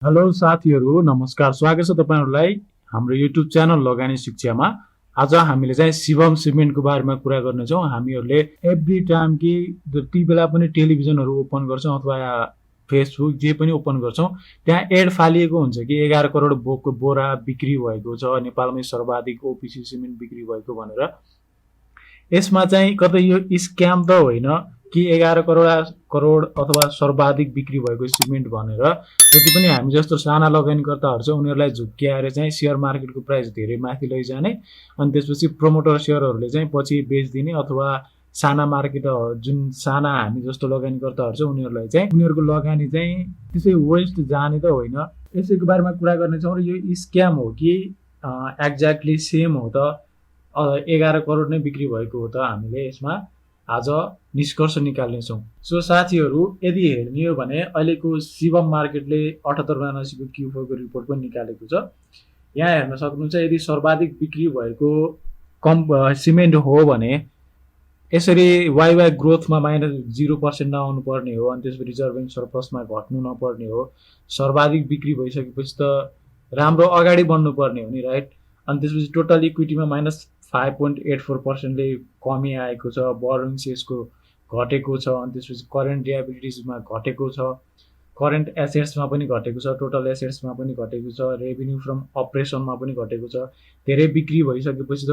Hello साथीहरू नमस्कार स्वागत छ तपाईहरुलाई हाम्रो युट्युब च्यानल लगानी शिक्षामा। आज हामीले चाहिँ शिवम सिमेन्टको बारेमा कुरा गर्नेछौँ। हामीहरूले एभ्री टाइम कि जति बेला पनि टेलिभिजनहरू ओपन गर्छौँ अथवा फेसबुक जे पनि ओपन गर्छौँ त्यहाँ एड फालिएको हुन्छ कि 11 करोड बोरा बिक्री भएको छ, नेपालमै सर्वाधिक ओपिसी सिमेन्ट बिक्री भएको भनेर। यसमा चाहिँ कतै यो स्क्याम त होइन कि 11 करोड अथवा सर्वाधिक बिक्री भएको सिमेन्ट भनेर जति पनि हामी जस्तो साना लगानीकर्ताहरू छ उनीहरूलाई झुक्क्याएर चाहिँ सेयर मार्केटको प्राइस धेरै माथि लैजाने अनि त्यसपछि प्रमोटर सेयरहरूले चाहिँ पछि बेचिदिने अथवा साना मार्केट जुन साना हामी जस्तो लगानीकर्ताहरू छ उनीहरूलाई चाहिँ उनीहरूको लगानी चाहिँ त्यसै वेस्ट जाने त होइन। यसैको बारेमा कुरा गर्नेछौँ र यो स्क्याम हो कि एक्ज्याक्टली सेम हो त 11 करोड नै बिक्री भएको हो त हामीले यसमा आज निष्कर्ष निकाल्नेछौँ। सो साथीहरू यदि हेर्ने हो भने अहिलेको शिवम मार्केटले 78 Q4 को रिपोर्ट पनि निकालेको छ। यहाँ हेर्न सक्नुहुन्छ यदि सर्वाधिक बिक्री भएको सिमेन्ट हो भने यसरी वाइ ग्रोथमा -0% नआउनु पर्ने हो अनि त्यसपछि रिजर्भ एन्ड सरप्लसमा घट्नु नपर्ने हो। सर्वाधिक बिक्री भइसकेपछि त राम्रो अगाडि बढ्नु पर्ने हो नि, राइट। अनि त्यसपछि टोटल इक्विटीमा -5.84% ले कमी आएको छ, बोरोइङ्स यसको घटेको छ अनि त्यसपछि करेन्ट लिएबिलिटिजमा घटेको छ, करेन्ट एसेट्समा पनि घटेको छ, टोटल एसेट्समा पनि घटेको छ, रेभिन्यू फ्रम अपरेसनमा पनि घटेको छ। धेरै बिक्री भइसकेपछि त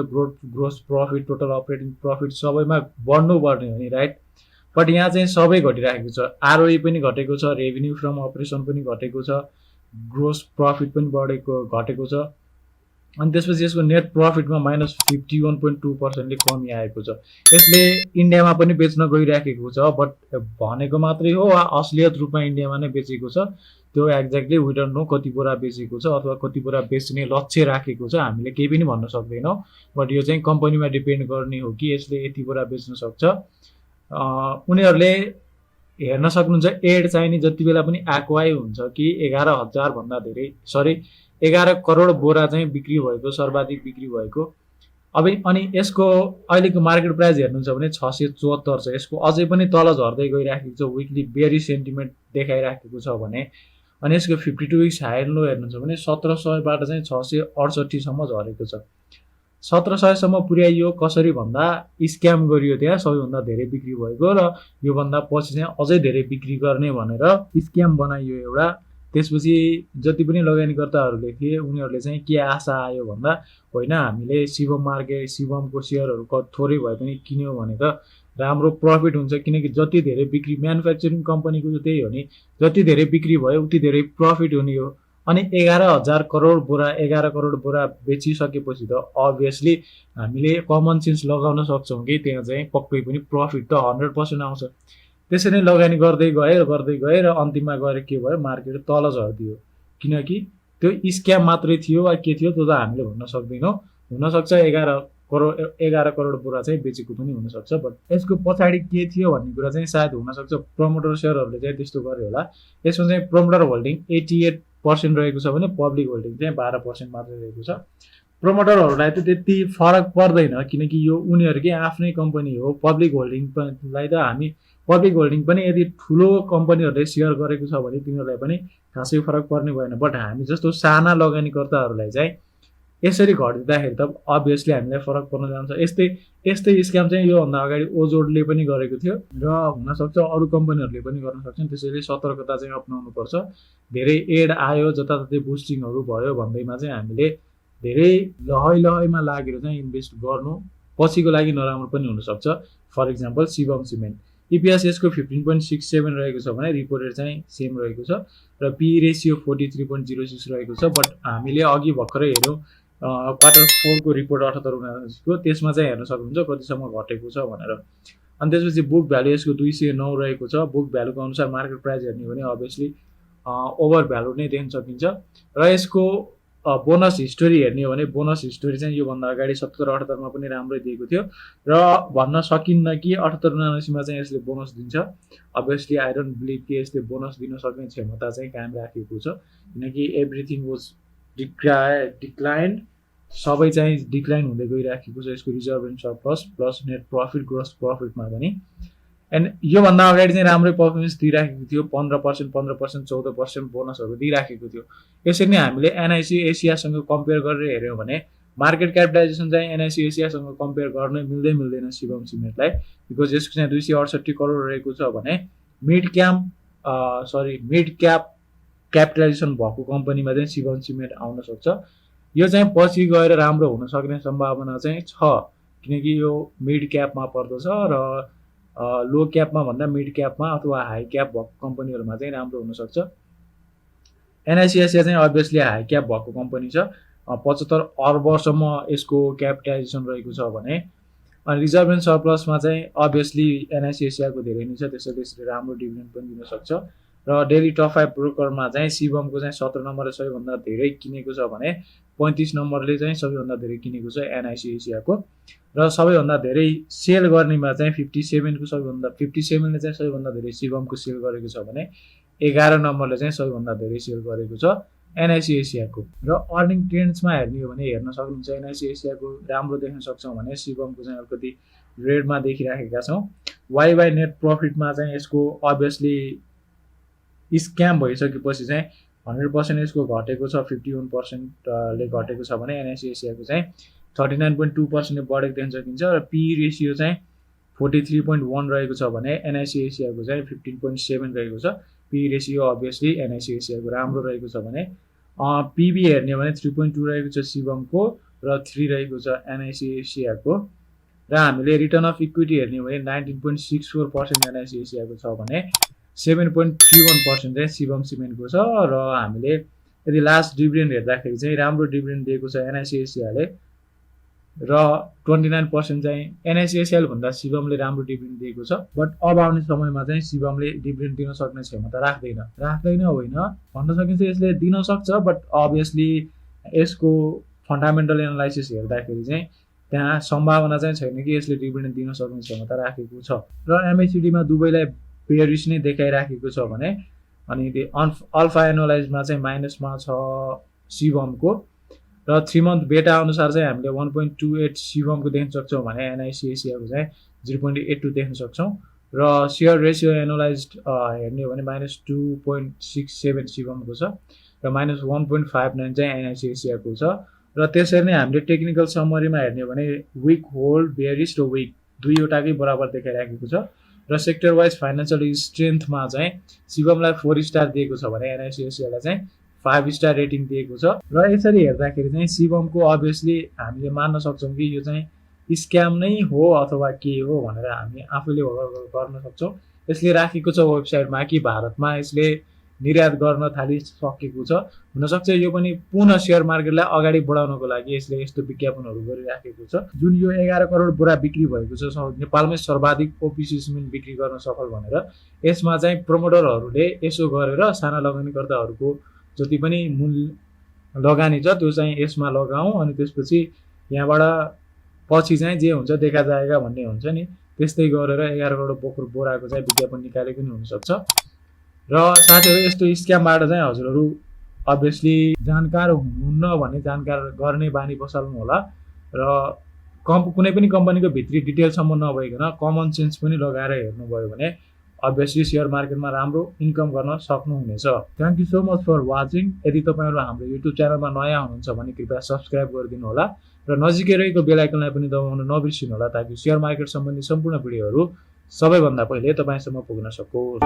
gross profit, total operating profit सबैमा बढ्नु पर्ने हो नि, राइट। बट यहाँ चाहिँ सबै घटिराखेको छ, आरओई पनि घटेको छ, रेभिन्यू फ्रम अपरेसन पनि घटेको छ, ग्रोस प्रफिट पनि घटेको छ अनि त्यसपछि यसको नेट प्रफिटमा -51.2% ले कमी आएको छ। यसले इन्डियामा पनि बेच्न गइराखेको छ बट भनेको मात्रै हो वा असलियत रूपमा इन्डियामा नै बेचेको छ त्यो एक्ज्याक्टली वी डोन्ट नो कति बोरा बेचेको छ अथवा कति बोरा बेच्ने लक्ष्य राखेको छ हामीले केही पनि भन्न सक्दैनौँ। बट यो चाहिँ कम्पनीमा डिपेन्ड गर्ने हो कि यसले यति बोरा बेच्न सक्छ। उनीहरूले हेर्न सक्नुहुन्छ एड चाहिने जति बेला पनि आक्वाई हुन्छ कि 11,000 भन्दा धेरै 11 करोड बोरा चाहिँ बिक्री भएको, सर्वाधिक बिक्री भएको। अब अनि यसको अहिलेको मार्केट प्राइस हेर्नुहुन्छ भने 674 छ। यसको अझै पनि तल झर्दै गइराखेको छ, विकली बेरी सेन्टिमेन्ट देखाइराखेको छ भने। अनि यसको 52 विक्स हाई एन्ड लो हेर्नुहुन्छ भने 1700 बाट चाहिँ 668 सम्म झरेको छ। 1700 सम्म पुर्याइयो कसरी भन्दा स्क्याम गरियो त्यहाँ सबैभन्दा धेरै बिक्री भएको र योभन्दा पछि चाहिँ अझै धेरै बिक्री गर्ने भनेर स्क्याम बनाइयो एउटा। त्यसपछि जति पनि लगानीकर्ताहरूले थिए उनीहरूले चाहिँ के आशा आयो भन्दा होइन हामीले शिवमको सेयरहरू थोरै भए पनि किन्यो भने त राम्रो प्रफिट हुन्छ, किनकि जति धेरै बिक्री म्यानुफ्याक्चरिङ कम्पनीको त त्यही हो नि, जति धेरै बिक्री भयो उति धेरै प्रफिट हुने हो। अनि 11 करोड बोरा बेचिसकेपछि त अभियसली हामीले कमन सेन्स लगाउन सक्छौँ कि त्यहाँ चाहिँ पक्कै पनि प्रफिट त 100% आउँछ। त्यसरी नै लगानी गर्दै गए र अन्तिममा गएर के भयो, मार्केट तल झर्दियो। किनकि त्यो स्क्याम मात्रै थियो वा के थियो त्यो त हामीले भन्न सक्दैनौँ। हुनसक्छ 11 करोड बोरा चाहिँ बेचेको पनि हुनसक्छ, बट यसको पछाडि के थियो भन्ने कुरा चाहिँ सायद हुनसक्छ प्रमोटर सेयरहरूले चाहिँ त्यस्तो गर्यो होला। यसमा चाहिँ प्रमोटर होल्डिङ 88% रहेको छ भने पब्लिक होल्डिङ चाहिँ 12% मात्रै रहेको छ। प्रमोटरहरूलाई त त्यति फरक पर्दैन किनकि यो उनीहरूकै आफ्नै कम्पनी हो। पब्लिक होल्डिङलाई त हामी पब्लिक होल्डिङ पनि यदि ठुलो कम्पनीहरूले सेयर गरेको छ भने तिनीहरूलाई पनि खासै फरक पर्ने भएन। बट हामी जस्तो साना लगानीकर्ताहरूलाई चाहिँ यसरी घटिदिँदाखेरि त अभियसली हामीलाई फरक पर्न जान्छ। यस्तै स्क्याम चाहिँ योभन्दा अगाडि ओजोडले पनि गरेको थियो र हुनसक्छ अरू कम्पनीहरूले पनि गर्न सक्छन्। त्यसैले सतर्कता चाहिँ अपनाउनुपर्छ। धेरै एड आयो, जताततै बुस्टिङहरू भयो भन्दैमा चाहिँ हामीले धेरै लहैमा लागेर चाहिँ इन्भेस्ट गर्नु पछिको लागि नराम्रो पनि हुनसक्छ। For example Shivam cement EPS यसको 15.67 रहेको छ भने रिपोर्टेड चाहिँ सेम रहेको छ र पी रेसियो 43.06 रहेको छ। बट हामीले अघि भर्खरै हेऱ्यौँ Q4 को रिपोर्ट 78 को, त्यसमा चाहिँ हेर्न सक्नुहुन्छ कतिसम्म घटेको छ भनेर। अनि त्यसपछि बुक भ्यालु यसको 209 रहेको छ। बुक भ्यालुको अनुसार मार्केट प्राइस हेर्ने हो भने अभियसली ओभर भ्यालु नै देख्न सकिन्छ। र यसको बोनस हिस्टोरी हेर्ने हो भने बोनस हिस्टोरी चाहिँ योभन्दा अगाडि 77-78 मा पनि राम्रै दिएको थियो र भन्न सकिन्न कि 78-79 मा चाहिँ यसले बोनस दिन्छ। अभियसली आई डोन्ट बिलिभ कि यसले बोनस दिन सक्ने क्षमता चाहिँ कायम राखेको छ, किनकि एभ्रिथिङ वाज डिक्लाइन्ड, सबै चाहिँ डिक्लाइन हुँदै गइराखेको छ। यसको reserve and surplus plus net profit, gross प्रफिटमा पनि एन्ड योभन्दा अगाडि चाहिँ राम्रै पर्फर्मेन्स दिइराखेको थियो, 15%, 15%, 14% बोनसहरू दिइराखेको थियो। यसरी नै हामीले एनआइसी एसियासँग कम्पेयर गरेर हेऱ्यौँ भने मार्केट क्यापिटलाइजेसन चाहिँ एनआइसी एसियासँग कम्पेयर गर्नै मिल्दैन शिवम सिमेन्टलाई, बिकज यसको चाहिँ 268 करोड रहेको छ भने मिड क्याप क्यापिटलाइजेसन भएको कम्पनीमा चाहिँ शिवम सिमेन्ट आउन सक्छ। यो चाहिँ पछि गएर राम्रो हुन सक्ने सम्भावना चाहिँ छ, किनकि यो मिड क्यापमा पर्दछ र लो क्यापमा भन्दा मिड क्यापमा अथवा हाई क्याप भएको कम्पनीहरूमा चाहिँ राम्रो हुनसक्छ। एनआइसी एसिया चाहिँ अभियसली हाई क्याप भएको कम्पनी छ, 75 अर्बसम्म यसको क्यापिटलाइजेसन रहेको छ भने, अनि रिजर्भ एन्ड सरप्लसमा चाहिँ अभियसली एनआइसी एसियाको धेरै नै छ, त्यसैले यसले राम्रो डिभिडेन्ड पनि दिन सक्छ। र डेली टप 5 ब्रोकरमा चाहिँ शिवमको चाहिँ 17 नम्बरले सबैभन्दा धेरै किनेको छ भने 35 नम्बरले चाहिँ सबैभन्दा धेरै किनेको छ एनआइसी एसियाको। र सबैभन्दा धेरै सेल गर्नेमा चाहिँ 57 को सबैभन्दा 57ले चाहिँ सबैभन्दा धेरै शिवमको सेल गरेको छ भने 11 नम्बरले चाहिँ सबैभन्दा धेरै सेल गरेको छ एनआइसी एसियाको। र अर्निङ ट्रेन्ड्समा हेर्ने हो भने हेर्न सक्नुहुन्छ एनआइसी एसियाको राम्रो देख्न सक्छौँ भने शिवमको चाहिँ अलिकति रेडमा देखिराखेका छौँ। वाइ नेट प्रफिटमा चाहिँ यसको अभियसली स्क्याम भइसकेपछि चाहिँ 100% यसको घटेको छ, 51%ले घटेको छ भने एनआइसी एसियाको चाहिँ 39.2%ले बढेको देख्न सकिन्छ। र पी रेसियो चाहिँ 43.1 रहेको छ भने एनआइसी एसियाको चाहिँ 15.7 रहेको छ। पी रेसियो अभियसली एनआइसी एसियाको राम्रो रहेको छ भने पीबी हेर्ने हो भने 3.2 रहेको छ शिवमको र 3 रहेको छ एनआइसी एसियाको। र हामीले रिटर्न अफ इक्विटी हेर्ने हो भने 19.64% एनआइसी एसियाको छ भने 7.31% चाहिँ शिवम सिमेन्टको छ। र हामीले यदि लास्ट डिभिडेन्ड हेर्दाखेरि चाहिँ राम्रो डिभिडेन्ड दिएको छ एनआइसी एसियाले, र 29% चाहिँ एनआइसी एसियाले भन्दा शिवमले राम्रो डिभिडेन्ड दिएको छ। बट अब आउने समयमा चाहिँ शिवमले डिभिडेन्ड दिन सक्ने क्षमता राख्दैन होइन भन्न सकिन्छ, यसले दिन सक्छ, बट अभियसली यसको फन्डामेन्टल एनालाइसिस हेर्दाखेरि चाहिँ त्यहाँ सम्भावना चाहिँ छैन कि यसले डिभिडेन्ड दिन सक्ने क्षमता राखेको छ। र एमएसिडीमा दुवैलाई बेयरिस नै देखाइराखेको छ भने, अनि अल्फा एनालाइजमा चाहिँ माइनसमा छ शिवमको, र 3 मन्थ बेटा अनुसार चाहिँ हामीले 1.28 शिवमको देख्न सक्छौँ भने एनआइसी एसियाको चाहिँ 0.82 देख्न सक्छौँ। र सेयर रेसियो एनालाइज हेर्ने हो भने -2.67 शिवमको छ र -1.59 चाहिँ एनआइसी एसियाको छ। र त्यसरी नै हामीले टेक्निकल समरीमा हेर्ने हो भने विक होल्ड बेयरिस र विक दुईवटाकै बराबर देखाइराखेको छ। र सेक्टर वाइज फाइनेन्सियल स्ट्रेन्थमा चाहिँ शिवमलाई 4 स्टार दिएको छ भने एनआइसी एसियालाई चाहिँ 5 स्टार रेटिङ दिएको छ। र यसरी हेर्दाखेरि चाहिँ शिवमको अभियसली हामीले मान्न सक्छौँ कि यो चाहिँ स्क्याम नै हो अथवा के हो भनेर हामी आफूले गर्न सक्छौँ। यसले राखेको छ वेबसाइटमा कि भारतमा यसले निर्यात गर्न थालिसकेको छ। हुनसक्छ यो पनि पुनः सेयर मार्केटलाई अगाडि बढाउनको लागि यसले यस्तो विज्ञापनहरू गरिराखेको छ। जुन यो 11 करोड बोरा बिक्री भएको छ नेपालमै सर्वाधिक ओपिसी सिमेन्ट बिक्री गर्न सफल भनेर, यसमा चाहिँ प्रमोटरहरूले यसो गरेर साना लगानीकर्ताहरूको जति पनि मूल लगानी छ त्यो चाहिँ यसमा लगाऊ, अनि त्यसपछि यहाँबाट पछि चाहिँ जे हुन्छ देखा जाएगा भन्ने हुन्छ नि, त्यस्तै गरेर 11 करोड बोराको चाहिँ विज्ञापन निकालेको नि हुनसक्छ। र साथीहरू यस्तो स्क्यामबाट चाहिँ हजुरहरू अभियसली जानकार हुन्न भने जानकार गर्ने बानी बसाल्नु होला। र कुनै पनि कम्पनीको भित्री डिटेलसम्म नभइकन कमन सेन्स पनि लगाएर हेर्नुभयो भने अभियसली सेयर मार्केटमा राम्रो इन्कम गर्न सक्नुहुनेछ। Thank you so much for watching. यदि तपाईँहरू हाम्रो युट्युब च्यानलमा नयाँ हुनुहुन्छ भने कृपया सब्सक्राइब गरिदिनु होला र नजिकै रहेको बेल आइकनलाई पनि दबाउन नबिर्सिनु होला, ताकि सेयर मार्केट सम्बन्धी सम्पूर्ण भिडियोहरू सबैभन्दा पहिले तपाईँसम्म पुग्न सकोस्।